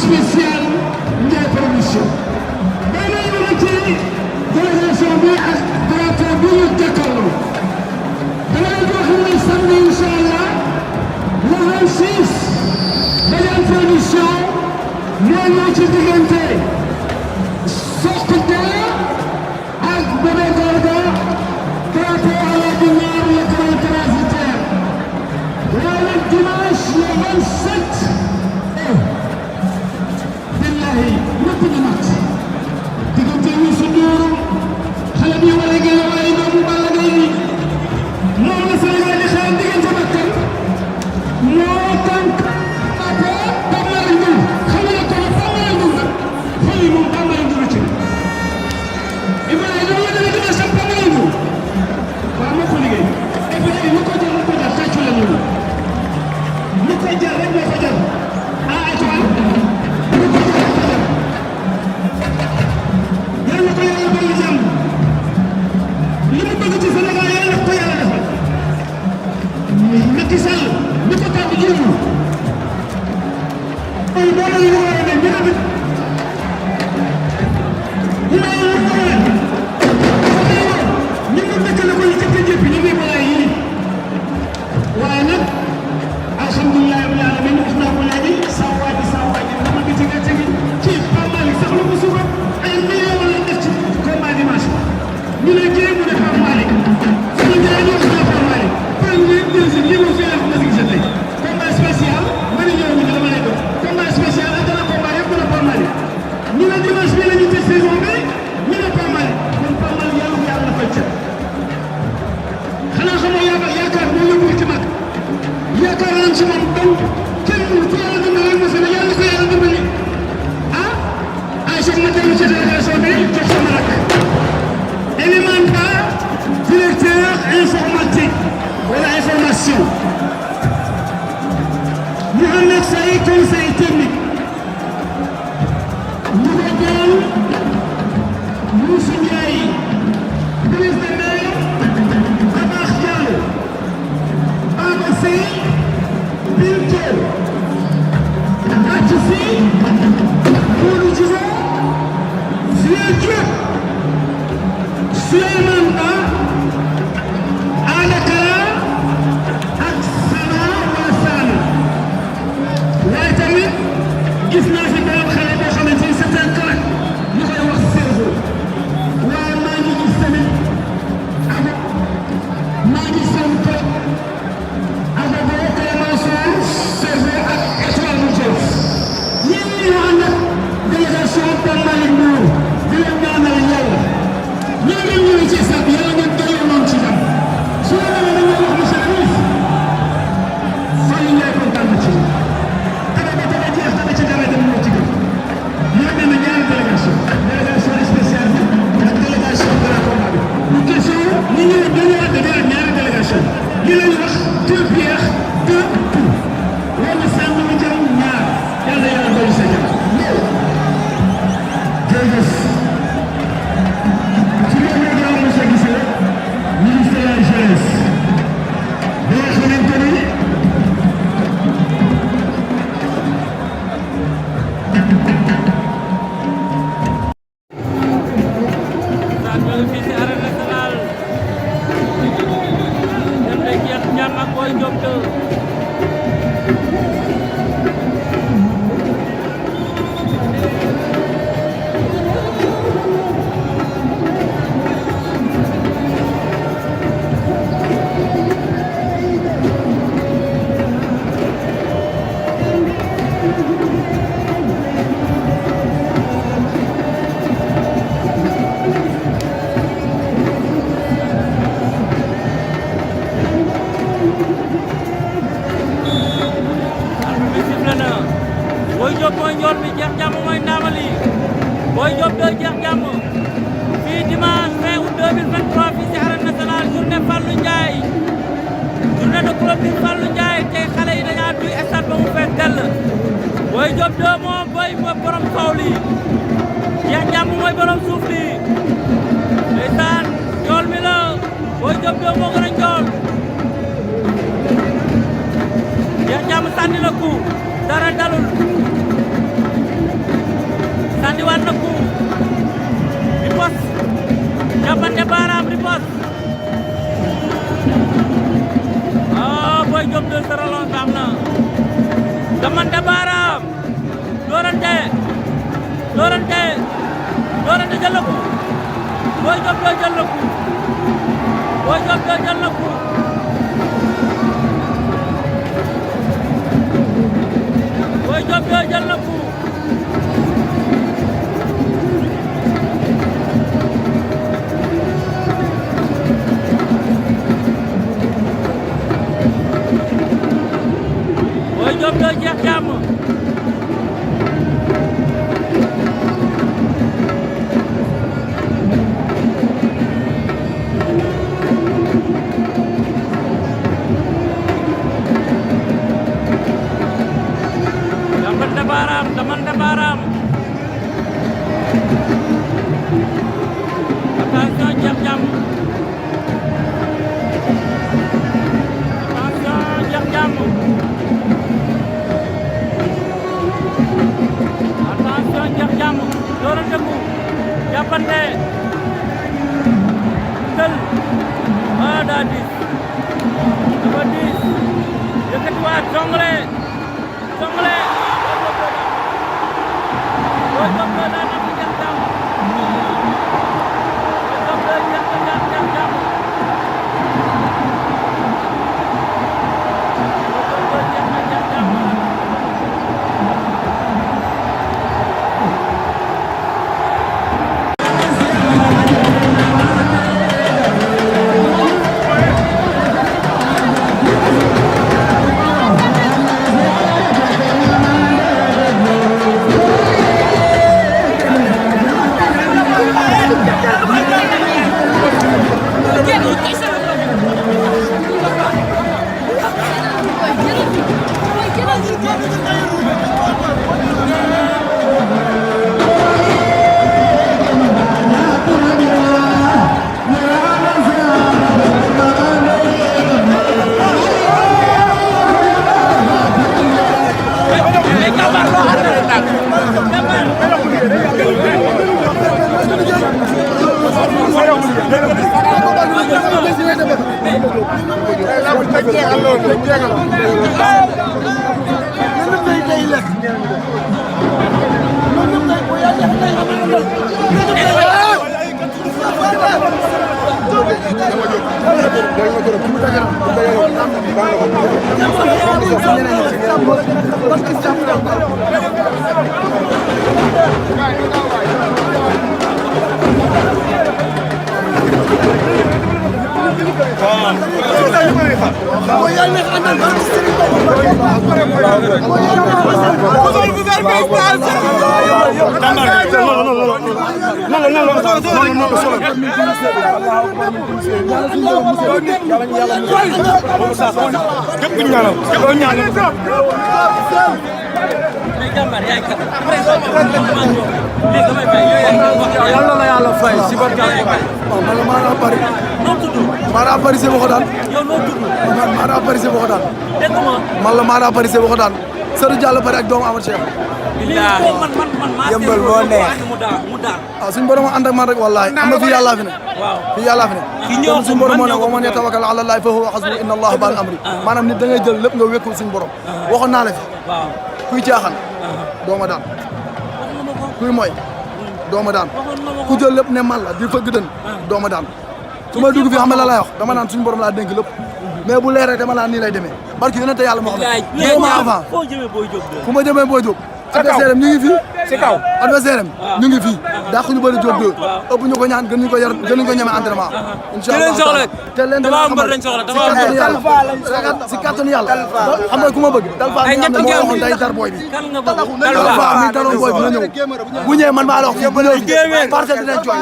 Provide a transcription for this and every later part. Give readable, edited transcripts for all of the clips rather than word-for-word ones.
spécial Ndiaye Production beneen ñu ne ci délégation bi ak drapeau bi ñu jàkkaarloo dama leen wax ne samedi incha allah le 26 Badiane Production moo ñëw ci diggante Sokh ak Bébé Garga drapeau à la lumière le grand transitaire wala dimanche le 27 billahi ñëpp ñu mat diggante ñu si Ndour xale bi wala gën waaye doomu Balla Gaye ni moom la Sénégal di xaar diggante bakkan moo tànk drapeau Bambaly Ndour xam nga ko Bambaly Ndour nag xol yi moom Bambaly Ndour ci Ibrahima dama dama dama sax Bambaly Ndour waaw moo ko liggéey et puis ñu ko jar tàccu la ñu ñu koy jar rek moo ko jar ah étoile ñu ko jar rek ko jar yàlla ko yàlla bëri jàmm li mu bëgg ci Sénégal yàlla ko yàlla defal Macky Sall ñu ko tànn jiwu ay boo leen ñu war a ne ñu tamit ñu ne ñu ko leen ñu mu dëkkale ko ñu jëkk jëppi ñu ngi balaay yi waaye nag alhamdulilah rabbil alamin wax naa ko léegi saa waay ji dama gi ci gàcce gi ci Bambaly sax lu ko suba ay millions la def ci combat dimanche ñu ne kii mu ne Bambaly suñu jaay ñu wax naa Bambaly premier deuxième lii moom fii la ko mos a gisee tey combat spécial ma ne ñëw ñu dama lay doon combat spécial ak dana combat yëpp dana Bambaly ñu ne dimanche bii la ñu tëj saison bi ñu ne Bambaly kon Bambaly yàlla ko yàlla dafa cër xanaa xamoo yaakaar moo yóbbu ci mag yaakaar naa ci moom donc kenn ku yàlla dimbali ma sene yàlla ko yàlla dimbali ah ay soog ma dellu ci délégation bi jox sama rak élémentaire directeur informatique wala information Mouhamed Saï conseil technique Ndiouga Dione Youssou Ndiaye ministre de maire Abax Diallo Baba Seye Binto Athie Sy Modou Djibo Vieux Diop Souleymane Ba Ada Kara ak Sana wala Sana waaye tamit gis naa fi benn xale boo xamante ni c'est un crack ñu koy wax Sergo waaye maa ngi gis tamit Aba maa ngi seen toog Aba boo Clémenceau Sergo ak Étoile bu Thiès ñenn ñi ñu ànd ak délégation Bambaly Ndour di leen ñaanal yàlla ñoo ngeen ñëwee ci stade bi yàlla ngeen doyoo noonu ci jàmm su la demee dañoo wax monsieur le ministre Fallou Ndiaye kontaan na ci dara ba dara jeex dara ci dara dem moo ci gën ñoo demee ñaari délégation spéciale bi ak délégation grand combat bi bu question ñi ñu dañu wax dañu ak ñaari délégation li lañu wax deux pierres deux coups loolu sànn mu jëm ñaar yàlla yàlla doy sa jàmm jërëjëf ci loolu la gaaw monsieur Guissé ministre de la jeunesse bi nga xamante ni fii ci arène nationale dem de jeex ñam ak Boy Diop 2 Boy Diop mooy njool mi jeex jàmm mooy ndaamali Boy Diop 2 jeex jàmm fii dimanche 20 août 2023 fii ci arène nationale journée Fallou Ndiaye journée de clôture Fallou Ndiaye tey xale yi dañaa duy stade ba mu fees dell Boy Diop 2 moom boy mooy borom kaw li jeex jàmm mooy borom suuf li ndeysaan njool mi la Boy Diop 2 moo gën a njool jeex jàmm sànni na ku dara dalul doorante jël na ko Boy Diop 2 jël na ko Boy Diop 2 jël na ko Boy Diop 2 jël na ko Boy Diop 2 Cheikh Thiam damante baaraam attention Cheikh Thiam doorante ko jàppante tël daa diis dafa diis yëkkatiwaat jongle Boy Diop 2 daan na ko Cheikh Thiam Boy Diop 2 Cheikh Thiam Yàlla fay si barka Mara Paris boo ko daan. yow noo tudd. Mara Paris boo ko daan. dégg nga man la Mara Paris boo ko daan. Seydou Diallo bari ak doomu Amadou Cheikh. billaahi man yëmbal boo neex. mu daan. waaw suñu borom ànd ak man rek wallaahi am na fii yàlla fi ne. waaw fii yàlla fi ne. ki ñëw suñu borom moo ne wa man yatawakkal ala llaahi fa huwa hasbuhu inna allaha baal amri. maanaam nit da ngay jël lépp nga wékkul suñu borom. waxoon naa la fi. waaw kuy caaxaan. dooma daan. kuy mooy. dooma daan. ku jël lépp ne man la di fëgg dën. dooma daan. su may dugg fii xam nga la lay wax dama naan suñu borom laa dénk lépp mais bu leer rek dama naan nii lay demee barki yonente yàlla moo xam ne avant foo jëmee Boy Diop fu ma jëmee Boy Diop adversaire am ñu ngi fii si kaw adversaire am ñu ngi fii dàq ñu bëri Diop 2 ëpp ñu ko ñaan gën ñu ko yar gën ñu ko ñeme entraînement incha allah te leen dama xamal si kattanu yàlla xam nga ku ma bëgg dal fa mi xam ne moo waxoon day dar booy bi dal fa mi daroon booy bi na ñëw bu ñëwee man maa la wax fii bu ñëw parcelle dinañ jooy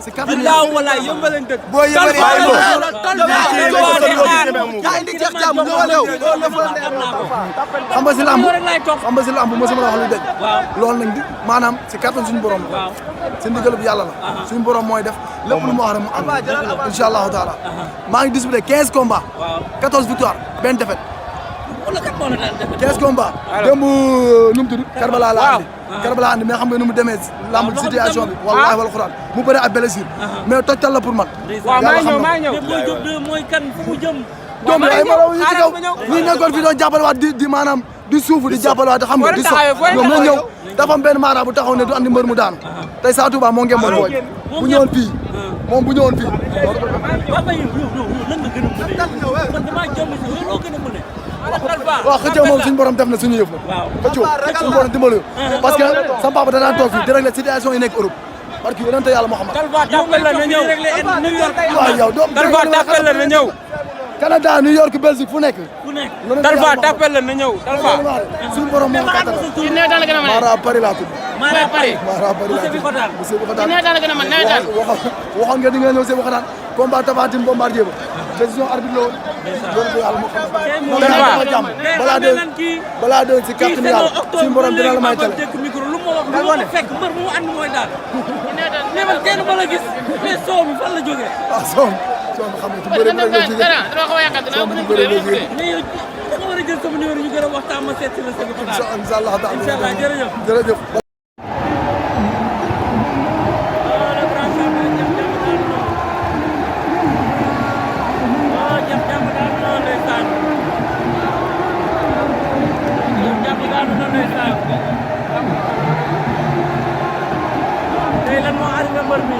si kattanu yàlla booy yëbëri xam nga si lamb xam nga si lamb ma sama la wax lu dëgg loolu nag di maanaam si kattan suñu borom la si ndigal bi yàlla la suñu borom mooy def lépp lu mu wax rek mu am incha allahu taala maa ngi disputé 15 combats 14 victoires benn défaite 15 combats démb nu mu tudd Karbala la andi Karbala andi mais xam nga nu mu demee lamb situation bi wallahi wal quran mu bëri ak blessure mais tojtal la pour man yàlla xam na Boy Diop 2 mooy kan fu mu jëm doom ay maraw yi ci kaw ñi nekkoon fi doon jàppale waat di maanaam di suufu di jàppale waat xam nga di sox ñoom na ñëw dafa am benn maara bu taxaw ne du andi mbër mu daanu tey Sa Touba moo ngeemoon booy bu ñëwoon fii moom bu ñëwoon fii Papa yi lan nga gën a mëne man damaa jomb si loo gën a mëne waaw xëccoo moom suñu borom def na suñu yëf la xëccoo suñu borom dimbali parce que sama papa danaa toog fii di régler situation yi nekk Europe parce que yonente yàlla Muhammad yow la na ñëw New York waaw yow doom Talfa tàppel la na ñëw Canada New York Belgique fu nekk Talfa tàppel la na ñëw Talfa suñu borom moo kattan Mara Paris laa tudd Mara Paris Mara Paris laa tudd monsieur Bikotaan waxoon nga di nga ñëw Sébou Xataan combat Tapha Tine Bombardier ba décision arbitre la woon loolu bu yàlla moo xam balaa déwén si kàttanu yàlla suñu borom dina la may télé lu ma wax fekk mbër mu ànd mooy daal mais man kenn ba la gis mais soow mi fan la jógee waaw soow mi xam nga ci bëre bi rek la jógee soow mi ci bëre la jógee mais yow da nga war a jël sama numéro ñu gën a waxtaan ma seet si la Sébou Xataan incha allah incha allah jërëjëf jërëjëf tey lan moo arrivé mbër mi